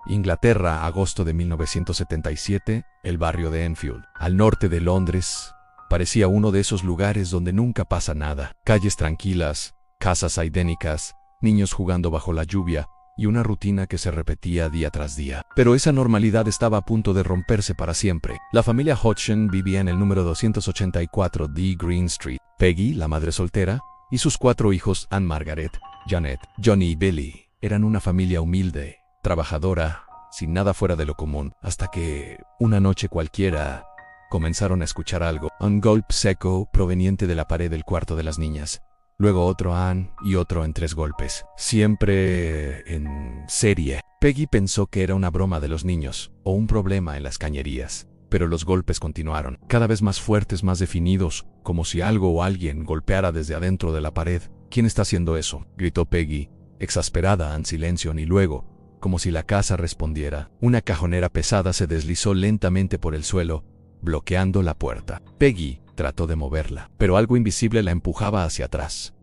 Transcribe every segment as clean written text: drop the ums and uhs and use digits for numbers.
Inglaterra, agosto de 1977, el barrio de Enfield, al norte de Londres, parecía uno de esos lugares donde nunca pasa nada. Calles tranquilas, casas idénticas, niños jugando bajo la lluvia y una rutina que se repetía día tras día. Pero esa normalidad estaba a punto de romperse para siempre. La familia Hodgson vivía en el número 284 de Green Street. Peggy, la madre soltera, y sus 4 hijos, Anne Margaret, Janet, Johnny y Billy, eran una familia humilde, trabajadora, sin nada fuera de lo común, hasta que, una noche cualquiera, comenzaron a escuchar algo. Un golpe seco proveniente de la pared del cuarto de las niñas. Luego otro y otro en 3 golpes. Siempre en serie. Peggy pensó que era una broma de los niños, o un problema en las cañerías. Pero los golpes continuaron, cada vez más fuertes, más definidos, como si algo o alguien golpeara desde adentro de la pared. ¿Quién está haciendo eso?, gritó Peggy, exasperada, en silencio, y luego, como si la casa respondiera, una cajonera pesada se deslizó lentamente por el suelo, bloqueando la puerta. Peggy trató de moverla, pero algo invisible la empujaba hacia atrás.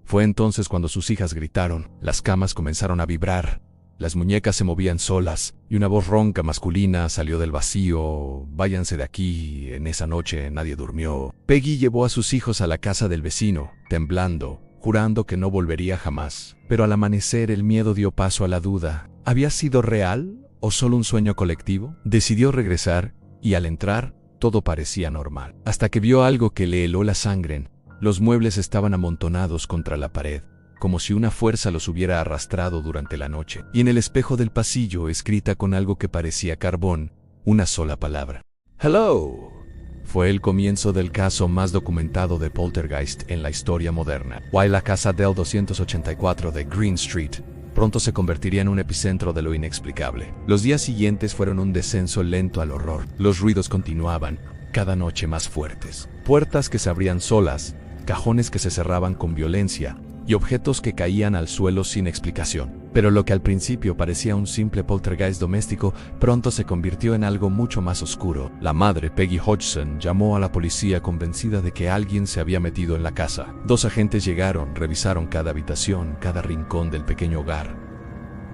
Fue entonces cuando sus hijas gritaron, las camas comenzaron a vibrar, las muñecas se movían solas, y una voz ronca masculina salió del vacío: «Váyanse de aquí, en esa noche nadie durmió». Peggy llevó a sus hijos a la casa del vecino, temblando, jurando que no volvería jamás. Pero al amanecer el miedo dio paso a la duda. ¿Había sido real o solo un sueño colectivo? Decidió regresar, y al entrar, todo parecía normal, hasta que vio algo que le heló la sangre. Los muebles estaban amontonados contra la pared, como si una fuerza los hubiera arrastrado durante la noche. Y en el espejo del pasillo, escrita con algo que parecía carbón, una sola palabra: «Hello». Fue el comienzo del caso más documentado de poltergeist en la historia moderna. La casa del 284 de Green Street pronto se convertiría en un epicentro de lo inexplicable. Los días siguientes fueron un descenso lento al horror. Los ruidos continuaban, cada noche más fuertes. Puertas que se abrían solas, cajones que se cerraban con violencia, y objetos que caían al suelo sin explicación. Pero lo que al principio parecía un simple poltergeist doméstico, pronto se convirtió en algo mucho más oscuro. La madre, Peggy Hodgson, llamó a la policía convencida de que alguien se había metido en la casa. 2 agentes llegaron, revisaron cada habitación, cada rincón del pequeño hogar.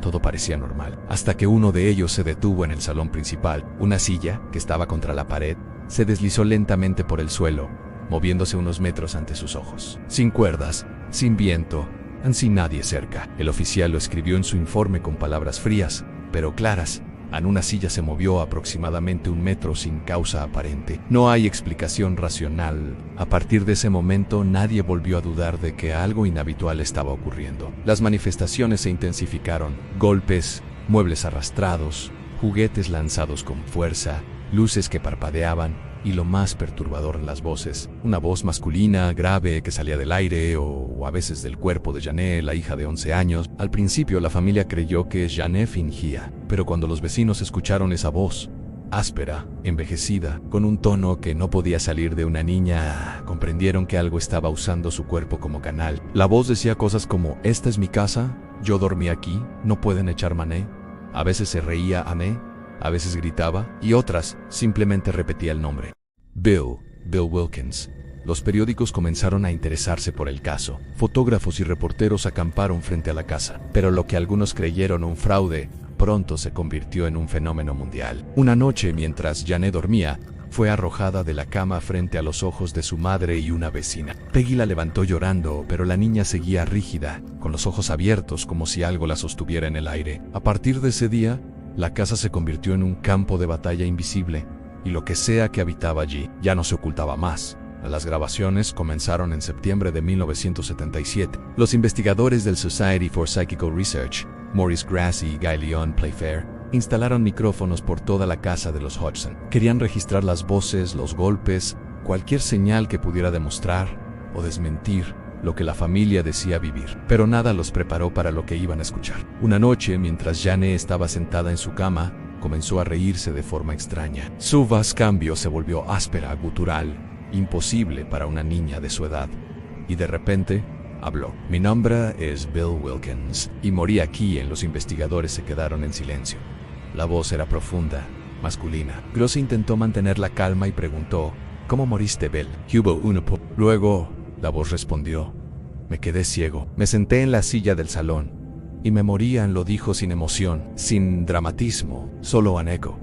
Todo parecía normal, hasta que uno de ellos se detuvo en el salón principal. Una silla, que estaba contra la pared, se deslizó lentamente por el suelo, moviéndose unos metros ante sus ojos. Sin cuerdas, sin viento, sin nadie cerca. El oficial lo escribió en su informe con palabras frías, pero claras. Una silla se movió aproximadamente 1 metro sin causa aparente. No hay explicación racional. A partir de ese momento, nadie volvió a dudar de que algo inhabitual estaba ocurriendo. Las manifestaciones se intensificaron. Golpes, muebles arrastrados, juguetes lanzados con fuerza, luces que parpadeaban, y lo más perturbador, las voces. Una voz masculina, grave, que salía del aire o a veces del cuerpo de Janet, la hija de 11 años. Al principio la familia creyó que Janet fingía, pero cuando los vecinos escucharon esa voz, áspera, envejecida, con un tono que no podía salir de una niña, comprendieron que algo estaba usando su cuerpo como canal. La voz decía cosas como: «Esta es mi casa, yo dormí aquí, no pueden echar mané». A veces se reía Anne, a veces gritaba, y otras simplemente repetía el nombre: Bill Wilkins. Los periódicos comenzaron a interesarse por el caso. Fotógrafos y reporteros acamparon frente a la casa. Pero lo que algunos creyeron un fraude, pronto se convirtió en un fenómeno mundial. Una noche, mientras Janet dormía, fue arrojada de la cama frente a los ojos de su madre y una vecina. Peggy la levantó llorando, pero la niña seguía rígida, con los ojos abiertos como si algo la sostuviera en el aire. A partir de ese día, la casa se convirtió en un campo de batalla invisible, y lo que sea que habitaba allí ya no se ocultaba más. Las grabaciones comenzaron en septiembre de 1977. Los investigadores del Society for Psychical Research, Maurice Grassi y Guy Leon Playfair, instalaron micrófonos por toda la casa de los Hodgson. Querían registrar las voces, los golpes, cualquier señal que pudiera demostrar o desmentir lo que la familia decía vivir. Pero nada los preparó para lo que iban a escuchar. Una noche, mientras Janet estaba sentada en su cama, comenzó a reírse de forma extraña. Su voz cambio se volvió áspera, gutural, imposible para una niña de su edad. Y de repente, habló: «Mi nombre es Bill Wilkins, y morí aquí». Los investigadores se quedaron en silencio. La voz era profunda, masculina. Grossi intentó mantener la calma y preguntó: «¿Cómo moriste, Bill?» Luego, la voz respondió: «Me quedé ciego. Me senté en la silla del salón y me morían, lo dijo sin emoción, sin dramatismo, solo an eco,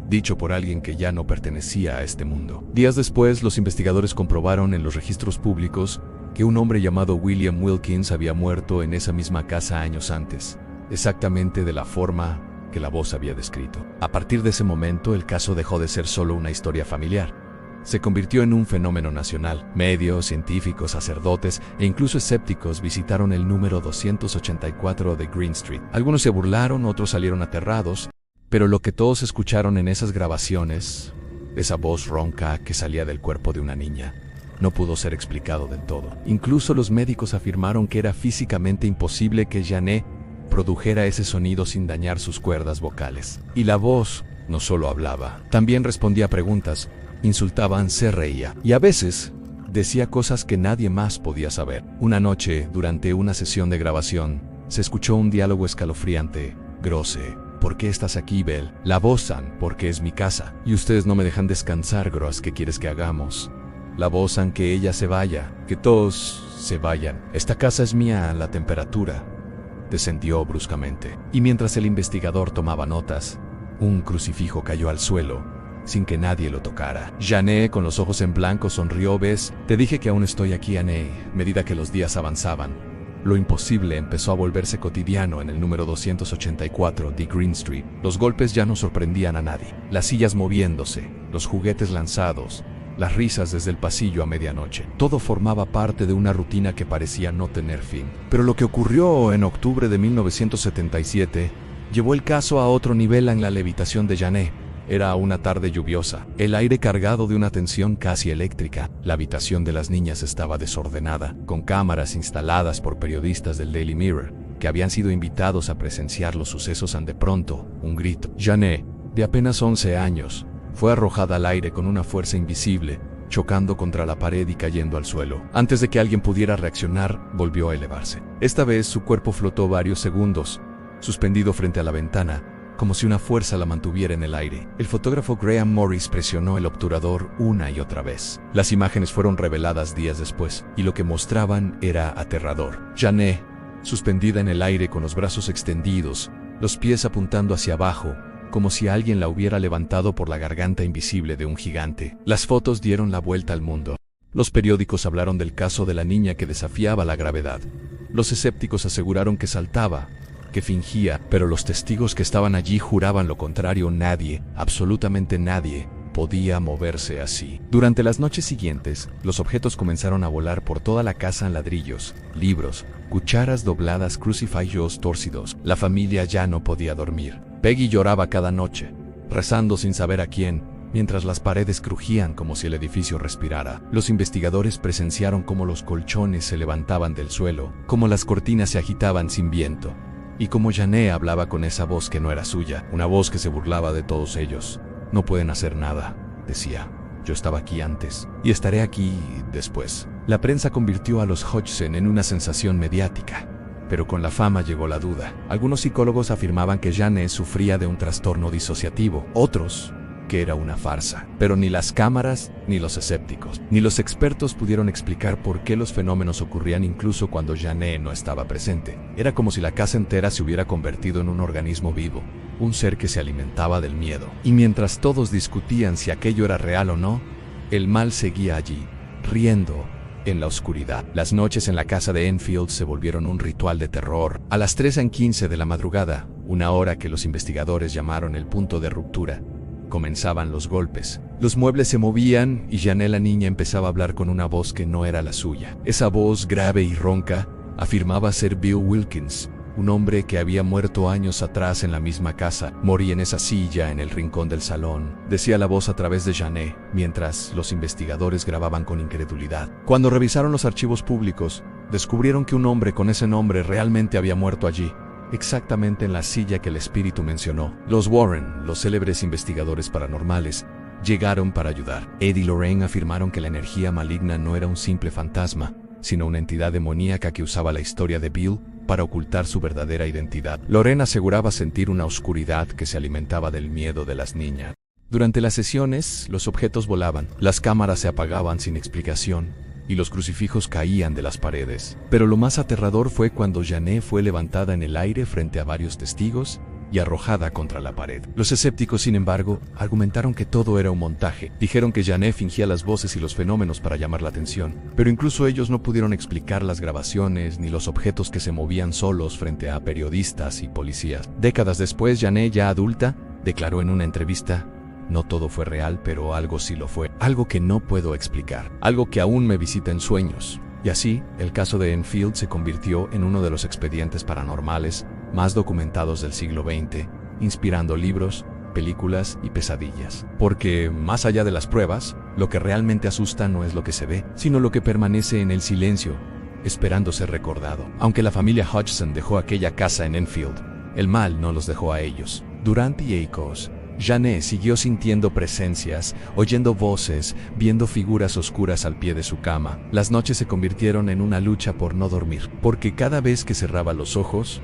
dicho por alguien que ya no pertenecía a este mundo. Días después, los investigadores comprobaron en los registros públicos que un hombre llamado William Wilkins había muerto en esa misma casa años antes, exactamente de la forma que la voz había descrito. A partir de ese momento, el caso dejó de ser solo una historia familiar. Se convirtió en un fenómeno nacional. Medios, científicos, sacerdotes e incluso escépticos visitaron el número 284 de Green Street. Algunos se burlaron, otros salieron aterrados, pero lo que todos escucharon en esas grabaciones, esa voz ronca que salía del cuerpo de una niña, no pudo ser explicado del todo. Incluso los médicos afirmaron que era físicamente imposible que Janet produjera ese sonido sin dañar sus cuerdas vocales. Y la voz no solo hablaba, también respondía a preguntas, insultaban, se reía y a veces decía cosas que nadie más podía saber. Una noche, durante una sesión de grabación, se escuchó un diálogo escalofriante. Grosse, ¿por qué estás aquí, Belle? La Bozan, porque es mi casa. Y ustedes no me dejan descansar, Gross, ¿qué quieres que hagamos? La Bozan, que ella se vaya, que todos se vayan. Esta casa es mía. La temperatura descendió bruscamente. Y mientras el investigador tomaba notas, un crucifijo cayó al suelo, sin que nadie lo tocara. Janet, con los ojos en blanco, sonrió. ¿Ves? Te dije que aún estoy aquí, Anne. A medida que los días avanzaban, lo imposible empezó a volverse cotidiano en el número 284 de Green Street. Los golpes ya no sorprendían a nadie. Las sillas moviéndose, los juguetes lanzados, las risas desde el pasillo a medianoche. Todo formaba parte de una rutina que parecía no tener fin. Pero lo que ocurrió en octubre de 1977 llevó el caso a otro nivel en la levitación de Janet. Era una tarde lluviosa, el aire cargado de una tensión casi eléctrica. La habitación de las niñas estaba desordenada, con cámaras instaladas por periodistas del Daily Mirror, que habían sido invitados a presenciar los sucesos. De pronto, un grito. Janet, de apenas 11 años, fue arrojada al aire con una fuerza invisible, chocando contra la pared y cayendo al suelo. Antes de que alguien pudiera reaccionar, volvió a elevarse. Esta vez su cuerpo flotó varios segundos, suspendido frente a la ventana, como si una fuerza la mantuviera en el aire. El fotógrafo Graham Morris presionó el obturador una y otra vez. Las imágenes fueron reveladas días después, y lo que mostraban era aterrador. Janet, suspendida en el aire con los brazos extendidos, los pies apuntando hacia abajo, como si alguien la hubiera levantado por la garganta invisible de un gigante. Las fotos dieron la vuelta al mundo. Los periódicos hablaron del caso de la niña que desafiaba la gravedad. Los escépticos aseguraron que saltaba, que fingía, pero los testigos que estaban allí juraban lo contrario. Nadie, absolutamente nadie, podía moverse así. Durante las noches siguientes, los objetos comenzaron a volar por toda la casa: ladrillos, libros, cucharas dobladas, crucifijos torcidos. La familia ya no podía dormir. Peggy lloraba cada noche, rezando sin saber a quién, mientras las paredes crujían como si el edificio respirara. Los investigadores presenciaron cómo los colchones se levantaban del suelo, cómo las cortinas se agitaban sin viento, y como Janet hablaba con esa voz que no era suya, una voz que se burlaba de todos ellos. No pueden hacer nada, decía. Yo estaba aquí antes, y estaré aquí después. La prensa convirtió a los Hodgson en una sensación mediática, pero con la fama llegó la duda. Algunos psicólogos afirmaban que Janet sufría de un trastorno disociativo, otros que era una farsa. Pero ni las cámaras, ni los escépticos, ni los expertos pudieron explicar por qué los fenómenos ocurrían incluso cuando Janet no estaba presente. Era como si la casa entera se hubiera convertido en un organismo vivo, un ser que se alimentaba del miedo. Y mientras todos discutían si aquello era real o no, el mal seguía allí, riendo en la oscuridad. Las noches en la casa de Enfield se volvieron un ritual de terror. A las 3:15 de la madrugada, una hora que los investigadores llamaron el punto de ruptura, comenzaban los golpes. Los muebles se movían y Janet, la niña, empezaba a hablar con una voz que no era la suya. Esa voz, grave y ronca, afirmaba ser Bill Wilkins, un hombre que había muerto años atrás en la misma casa. Morí en esa silla en el rincón del salón, decía la voz a través de Janet, mientras los investigadores grababan con incredulidad. Cuando revisaron los archivos públicos, descubrieron que un hombre con ese nombre realmente había muerto allí, exactamente en la silla que el espíritu mencionó. Los Warren, los célebres investigadores paranormales, llegaron para ayudar. Ed y Lorraine afirmaron que la energía maligna no era un simple fantasma, sino una entidad demoníaca que usaba la historia de Bill para ocultar su verdadera identidad. Lorraine aseguraba sentir una oscuridad que se alimentaba del miedo de las niñas. Durante las sesiones, los objetos volaban, las cámaras se apagaban sin explicación, y los crucifijos caían de las paredes. Pero lo más aterrador fue cuando Jane fue levantada en el aire frente a varios testigos y arrojada contra la pared. Los escépticos, sin embargo, argumentaron que todo era un montaje. Dijeron que Jane fingía las voces y los fenómenos para llamar la atención, pero incluso ellos no pudieron explicar las grabaciones ni los objetos que se movían solos frente a periodistas y policías. Décadas después, Jane, ya adulta, declaró en una entrevista: "No todo fue real, pero algo sí lo fue. Algo que no puedo explicar. Algo que aún me visita en sueños". Y así, el caso de Enfield se convirtió en uno de los expedientes paranormales más documentados del siglo XX, inspirando libros, películas y pesadillas. Porque, más allá de las pruebas, lo que realmente asusta no es lo que se ve, sino lo que permanece en el silencio, esperando ser recordado. Aunque la familia Hodgson dejó aquella casa en Enfield, el mal no los dejó a ellos. Durante Eikos, Jane siguió sintiendo presencias, oyendo voces, viendo figuras oscuras al pie de su cama. Las noches se convirtieron en una lucha por no dormir, porque cada vez que cerraba los ojos,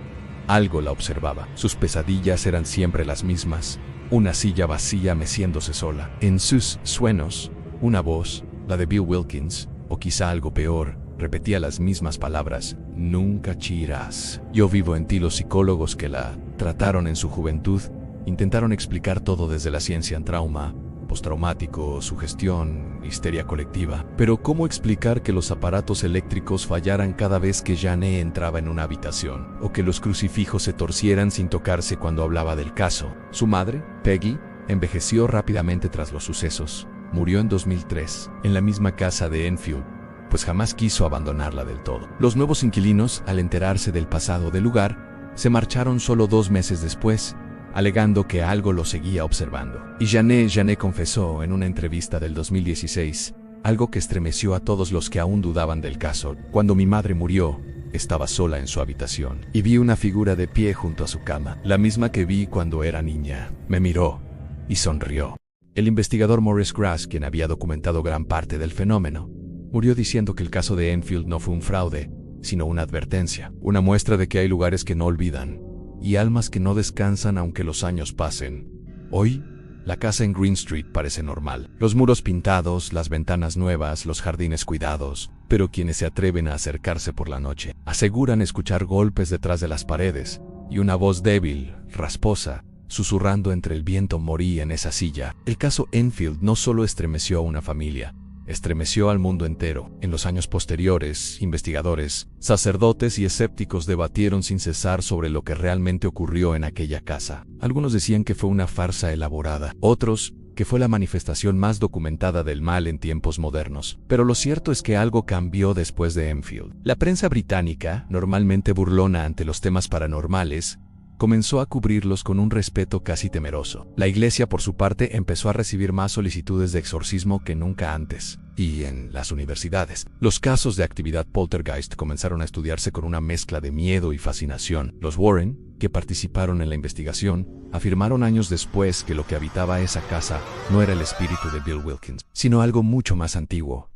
algo la observaba. Sus pesadillas eran siempre las mismas: una silla vacía meciéndose sola. En sus sueños, una voz, la de Bill Wilkins, o quizá algo peor, repetía las mismas palabras: "Nunca chirás". Yo vivo en ti. Los psicólogos que la trataron en su juventud intentaron explicar todo desde la ciencia en trauma, postraumático, sugestión, histeria colectiva. Pero ¿cómo explicar que los aparatos eléctricos fallaran cada vez que Jane entraba en una habitación? ¿O que los crucifijos se torcieran sin tocarse cuando hablaba del caso? Su madre, Peggy, envejeció rápidamente tras los sucesos. Murió en 2003, en la misma casa de Enfield, pues jamás quiso abandonarla del todo. Los nuevos inquilinos, al enterarse del pasado del lugar, se marcharon solo 2 meses después, alegando que algo lo seguía observando. Y Jane confesó en una entrevista del 2016 algo que estremeció a todos los que aún dudaban del caso: "Cuando mi madre murió, estaba sola en su habitación y vi una figura de pie junto a su cama, la misma que vi cuando era niña. Me miró y sonrió". El investigador Maurice Grass, quien había documentado gran parte del fenómeno, murió diciendo que el caso de Enfield no fue un fraude, sino una advertencia, una muestra de que hay lugares que no olvidan y almas que no descansan aunque los años pasen. Hoy, la casa en Green Street parece normal. Los muros pintados, las ventanas nuevas, los jardines cuidados. Pero quienes se atreven a acercarse por la noche aseguran escuchar golpes detrás de las paredes y una voz débil, rasposa, susurrando entre el viento: "Morí en esa silla". El caso Enfield no solo estremeció a una familia, estremeció al mundo entero. En los años posteriores, investigadores, sacerdotes y escépticos debatieron sin cesar sobre lo que realmente ocurrió en aquella casa. Algunos decían que fue una farsa elaborada, otros que fue la manifestación más documentada del mal en tiempos modernos. Pero lo cierto es que algo cambió después de Enfield. La prensa británica, normalmente burlona ante los temas paranormales, comenzó a cubrirlos con un respeto casi temeroso. La iglesia, por su parte, empezó a recibir más solicitudes de exorcismo que nunca antes. Y en las universidades, los casos de actividad poltergeist comenzaron a estudiarse con una mezcla de miedo y fascinación. Los Warren, que participaron en la investigación, afirmaron años después que lo que habitaba esa casa no era el espíritu de Bill Wilkins, sino algo mucho más antiguo,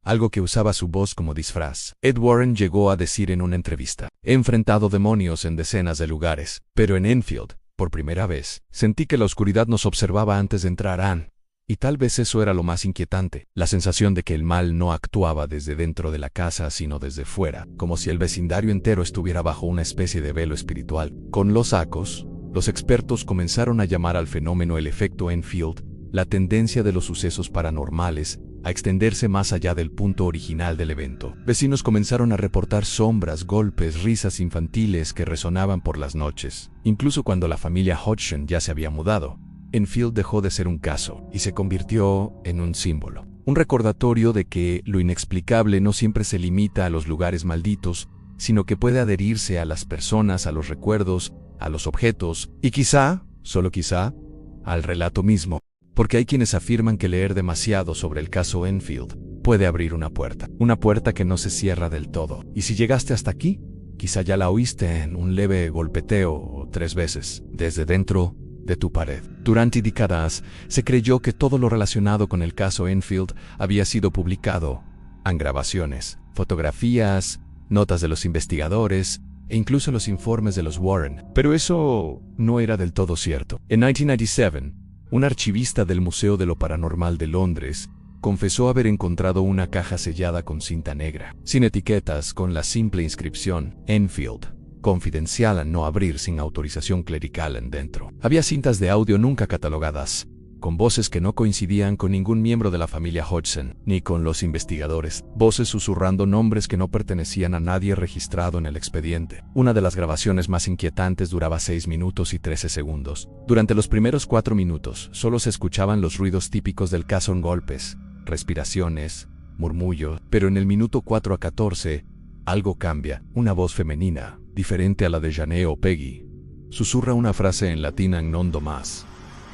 algo que usaba su voz como disfraz. Ed Warren llegó a decir en una entrevista: "He enfrentado demonios en decenas de lugares, pero en Enfield, por primera vez, sentí que la oscuridad nos observaba antes de entrar. Y tal vez eso era lo más inquietante, la sensación de que el mal no actuaba desde dentro de la casa sino desde fuera, como si el vecindario entero estuviera bajo una especie de velo espiritual". Con los años, los expertos comenzaron a llamar al fenómeno el efecto Enfield, la tendencia de los sucesos paranormales a extenderse más allá del punto original del evento. Vecinos comenzaron a reportar sombras, golpes, risas infantiles que resonaban por las noches. Incluso cuando la familia Hodgson ya se había mudado, Enfield dejó de ser un caso y se convirtió en un símbolo. Un recordatorio de que lo inexplicable no siempre se limita a los lugares malditos, sino que puede adherirse a las personas, a los recuerdos, a los objetos y quizá, solo quizá, al relato mismo. Porque hay quienes afirman que leer demasiado sobre el caso Enfield puede abrir una puerta que no se cierra del todo. Y si llegaste hasta aquí, quizá ya la oíste en un leve golpeteo o 3 veces, desde dentro de tu pared. Durante décadas se creyó que todo lo relacionado con el caso Enfield había sido publicado en grabaciones, fotografías, notas de los investigadores e incluso los informes de los Warren. Pero eso no era del todo cierto. En 1997, un archivista del Museo de lo Paranormal de Londres confesó haber encontrado una caja sellada con cinta negra, sin etiquetas, con la simple inscripción Enfield, confidencial a no abrir sin autorización clerical en dentro. Había cintas de audio nunca catalogadas, con voces que no coincidían con ningún miembro de la familia Hodgson, ni con los investigadores, voces susurrando nombres que no pertenecían a nadie registrado en el expediente. Una de las grabaciones más inquietantes duraba 6 minutos y 13 segundos. Durante los primeros 4 minutos, solo se escuchaban los ruidos típicos del caso en golpes, respiraciones, murmullo, pero en el minuto 4 a 14, algo cambia. Una voz femenina, diferente a la de Jane o Peggy, susurra una frase en latín en non domas.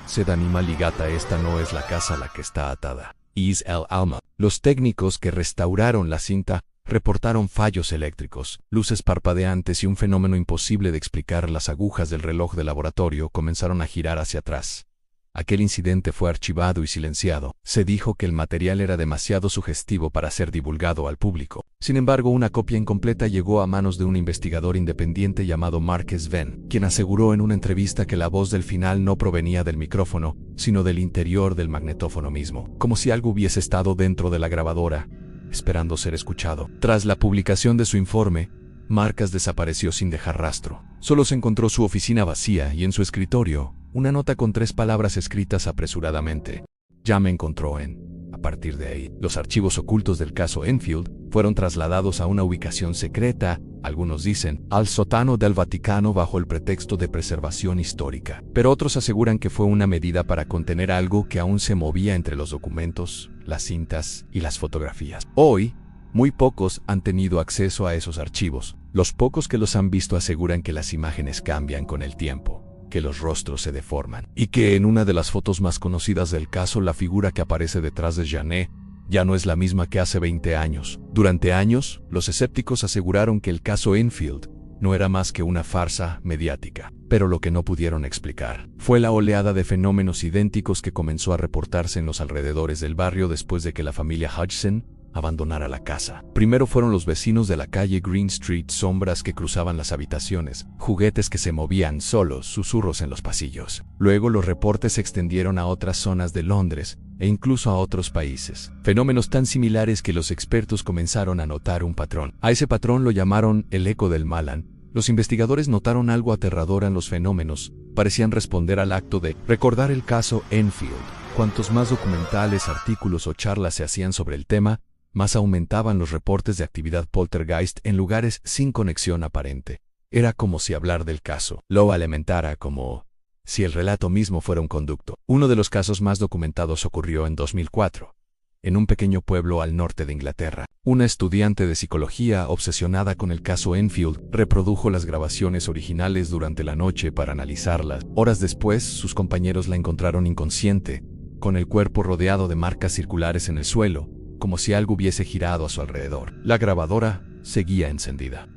Sed anima ligata, esta no es la casa a la que está atada. Is el alma. Los técnicos que restauraron la cinta reportaron fallos eléctricos, luces parpadeantes y un fenómeno imposible de explicar. Las agujas del reloj de laboratorio comenzaron a girar hacia atrás. Aquel incidente fue archivado y silenciado. Se dijo que el material era demasiado sugestivo para ser divulgado al público. Sin embargo, una copia incompleta llegó a manos de un investigador independiente llamado Marques Venn, quien aseguró en una entrevista que la voz del final no provenía del micrófono, sino del interior del magnetófono mismo, como si algo hubiese estado dentro de la grabadora, esperando ser escuchado. Tras la publicación de su informe, Marques desapareció sin dejar rastro. Solo se encontró su oficina vacía y en su escritorio, una nota con 3 palabras escritas apresuradamente. Ya me encontró en. A partir de ahí, los archivos ocultos del caso Enfield fueron trasladados a una ubicación secreta, algunos dicen, al sótano del Vaticano bajo el pretexto de preservación histórica. Pero otros aseguran que fue una medida para contener algo que aún se movía entre los documentos, las cintas y las fotografías. Hoy, muy pocos han tenido acceso a esos archivos. Los pocos que los han visto aseguran que las imágenes cambian con el tiempo, que los rostros se deforman, y que en una de las fotos más conocidas del caso la figura que aparece detrás de Jane ya no es la misma que hace 20 años. Durante años, los escépticos aseguraron que el caso Enfield no era más que una farsa mediática, pero lo que no pudieron explicar fue la oleada de fenómenos idénticos que comenzó a reportarse en los alrededores del barrio después de que la familia Hodgson abandonara la casa. Primero fueron los vecinos de la calle Green Street, sombras que cruzaban las habitaciones, juguetes que se movían solos, susurros en los pasillos. Luego los reportes se extendieron a otras zonas de Londres e incluso a otros países. Fenómenos tan similares que los expertos comenzaron a notar un patrón. A ese patrón lo llamaron el eco del Malan. Los investigadores notaron algo aterrador en los fenómenos. Parecían responder al acto de recordar el caso Enfield. Cuantos más documentales, artículos o charlas se hacían sobre el tema, más aumentaban los reportes de actividad poltergeist en lugares sin conexión aparente. Era como si hablar del caso lo alimentara, como si el relato mismo fuera un conducto. Uno de los casos más documentados ocurrió en 2004, en un pequeño pueblo al norte de Inglaterra. Una estudiante de psicología obsesionada con el caso Enfield reprodujo las grabaciones originales durante la noche para analizarlas. Horas después, sus compañeros la encontraron inconsciente, con el cuerpo rodeado de marcas circulares en el suelo, como si algo hubiese girado a su alrededor. La grabadora seguía encendida.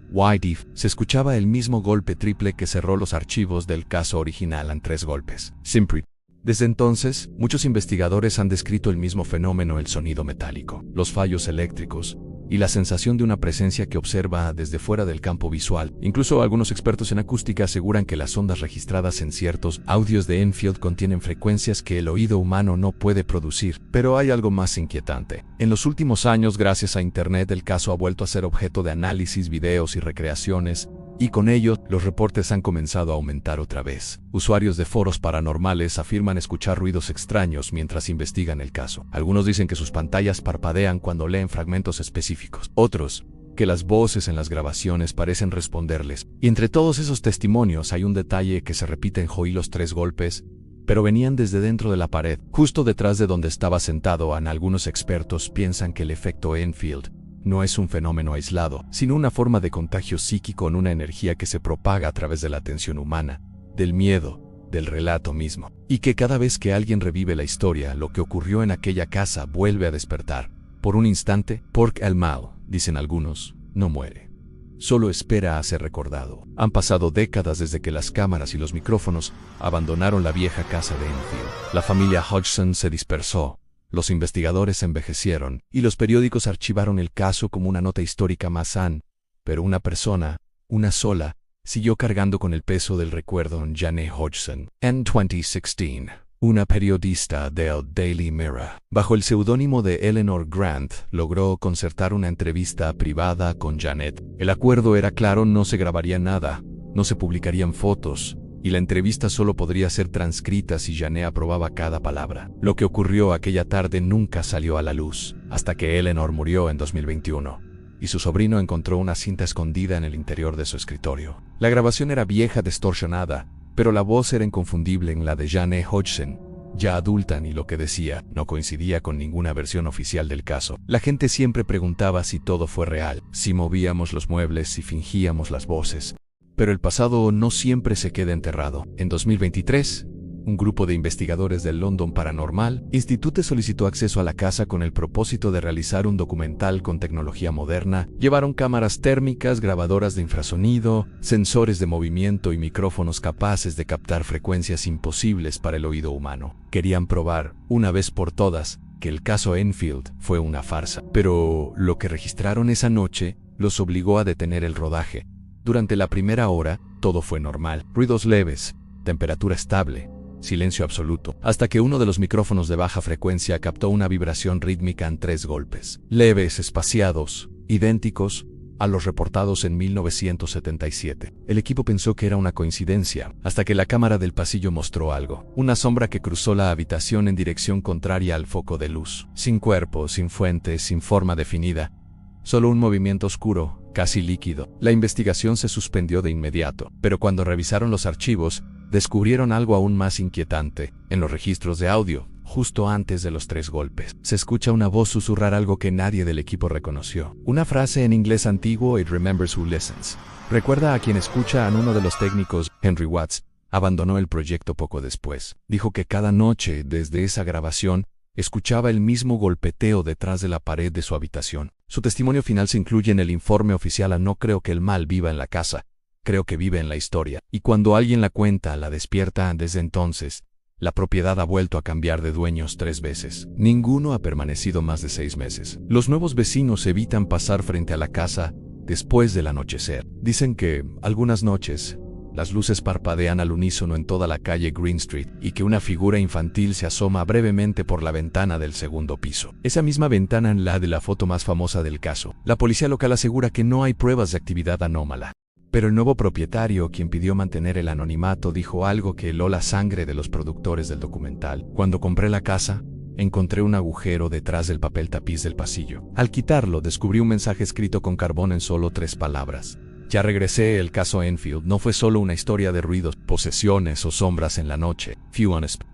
Se escuchaba el mismo golpe triple que cerró los archivos del caso original en 3 golpes. Desde entonces, muchos investigadores han descrito el mismo fenómeno: el sonido metálico, los fallos eléctricos y la sensación de una presencia que observa desde fuera del campo visual. Incluso algunos expertos en acústica aseguran que las ondas registradas en ciertos audios de Enfield contienen frecuencias que el oído humano no puede producir. Pero hay algo más inquietante. En los últimos años, gracias a Internet, el caso ha vuelto a ser objeto de análisis, videos y recreaciones, y con ello, los reportes han comenzado a aumentar otra vez. Usuarios de foros paranormales afirman escuchar ruidos extraños mientras investigan el caso. Algunos dicen que sus pantallas parpadean cuando leen fragmentos específicos. Otros, que las voces en las grabaciones parecen responderles. Y entre todos esos testimonios hay un detalle que se repite: oí los 3 golpes, pero venían desde dentro de la pared, justo detrás de donde estaba sentado. Algunos expertos piensan que el efecto Enfield no es un fenómeno aislado, sino una forma de contagio psíquico en una energía que se propaga a través de la atención humana, del miedo, del relato mismo, y que cada vez que alguien revive la historia, lo que ocurrió en aquella casa vuelve a despertar. Por un instante, porque el mal, dicen algunos, no muere. Solo espera a ser recordado. Han pasado décadas desde que las cámaras y los micrófonos abandonaron la vieja casa de Enfield. La familia Hodgson se dispersó. Los investigadores envejecieron y los periódicos archivaron el caso como una nota histórica más. Pero una persona, una sola, siguió cargando con el peso del recuerdo: Jane Hodgson. En 2016, una periodista del Daily Mirror. Bajo el seudónimo de Eleanor Grant, logró concertar una entrevista privada con Janet. El acuerdo era claro: no se grabaría nada, no se publicarían fotos, y la entrevista solo podría ser transcrita si Janet aprobaba cada palabra. Lo que ocurrió aquella tarde nunca salió a la luz, hasta que Eleanor murió en 2021. Y su sobrino encontró una cinta escondida en el interior de su escritorio. La grabación era vieja, distorsionada, pero la voz era inconfundible en la de Janet Hodgson, ya adulta, ni lo que decía no coincidía con ninguna versión oficial del caso. La gente siempre preguntaba si todo fue real, si movíamos los muebles, si fingíamos las voces. Pero el pasado no siempre se queda enterrado. En 2023, un grupo de investigadores del London Paranormal Institute solicitó acceso a la casa con el propósito de realizar un documental con tecnología moderna. Llevaron cámaras térmicas, grabadoras de infrasonido, sensores de movimiento y micrófonos capaces de captar frecuencias imposibles para el oído humano. Querían probar, una vez por todas, que el caso Enfield fue una farsa. Pero lo que registraron esa noche los obligó a detener el rodaje. Durante la primera hora, todo fue normal. Ruidos leves, temperatura estable, silencio absoluto, hasta que uno de los micrófonos de baja frecuencia captó una vibración rítmica en 3 golpes, leves, espaciados, idénticos a los reportados en 1977. El equipo pensó que era una coincidencia, hasta que la cámara del pasillo mostró algo: una sombra que cruzó la habitación en dirección contraria al foco de luz. Sin cuerpo, sin fuente, sin forma definida, solo un movimiento oscuro, casi líquido. La investigación se suspendió de inmediato, pero cuando revisaron los archivos, descubrieron algo aún más inquietante. En los registros de audio, justo antes de los 3 golpes, se escucha una voz susurrar algo que nadie del equipo reconoció. Una frase en inglés antiguo: "It remembers who listens". Recuerda a quien escucha. A uno de los técnicos, Henry Watts, abandonó el proyecto poco después. Dijo que cada noche, desde esa grabación, escuchaba el mismo golpeteo detrás de la pared de su habitación. Su testimonio final se incluye en el informe oficial. No creo que el mal viva en la casa, creo que vive en la historia. Y cuando alguien la cuenta, la despierta. Desde entonces, la propiedad ha vuelto a cambiar de dueños 3 veces. Ninguno ha permanecido más de 6 meses. Los nuevos vecinos evitan pasar frente a la casa después del anochecer. Dicen que, algunas noches, las luces parpadean al unísono en toda la calle Green Street y que una figura infantil se asoma brevemente por la ventana del 2º piso. Esa misma ventana en la de la foto más famosa del caso. La policía local asegura que no hay pruebas de actividad anómala. Pero el nuevo propietario, quien pidió mantener el anonimato, dijo algo que heló la sangre de los productores del documental. "Cuando compré la casa, encontré un agujero detrás del papel tapiz del pasillo. Al quitarlo, descubrí un mensaje escrito con carbón en solo 3 palabras. Ya regresé. El caso Enfield no fue solo una historia de ruidos, posesiones o sombras en la noche.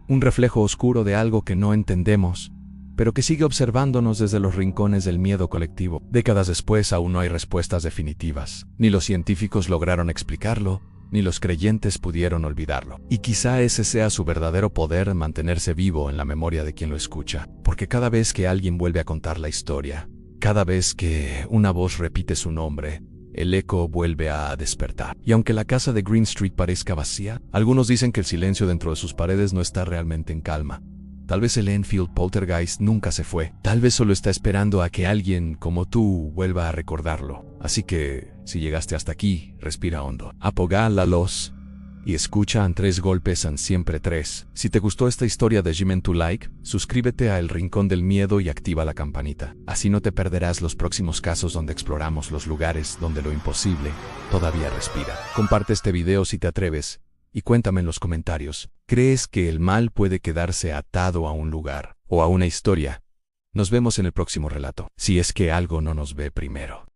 Un reflejo oscuro de algo que no entendemos, pero que sigue observándonos desde los rincones del miedo colectivo. Décadas después, aún no hay respuestas definitivas. Ni los científicos lograron explicarlo, ni los creyentes pudieron olvidarlo. Y quizá ese sea su verdadero poder: mantenerse vivo en la memoria de quien lo escucha. Porque cada vez que alguien vuelve a contar la historia, cada vez que una voz repite su nombre, el eco vuelve a despertar. Y aunque la casa de Green Street parezca vacía, algunos dicen que el silencio dentro de sus paredes no está realmente en calma. Tal vez el Enfield poltergeist nunca se fue. Tal vez solo está esperando a que alguien como tú vuelva a recordarlo. Así que, si llegaste hasta aquí, respira hondo. Apaga la luz y escucha. En 3 golpes, en siempre 3. Si te gustó esta historia de Jimen to Like, suscríbete a El Rincón del Miedo y activa la campanita. Así no te perderás los próximos casos donde exploramos los lugares donde lo imposible todavía respira. Comparte este video si te atreves y cuéntame en los comentarios: ¿crees que el mal puede quedarse atado a un lugar o a una historia? Nos vemos en el próximo relato, si es que algo no nos ve primero.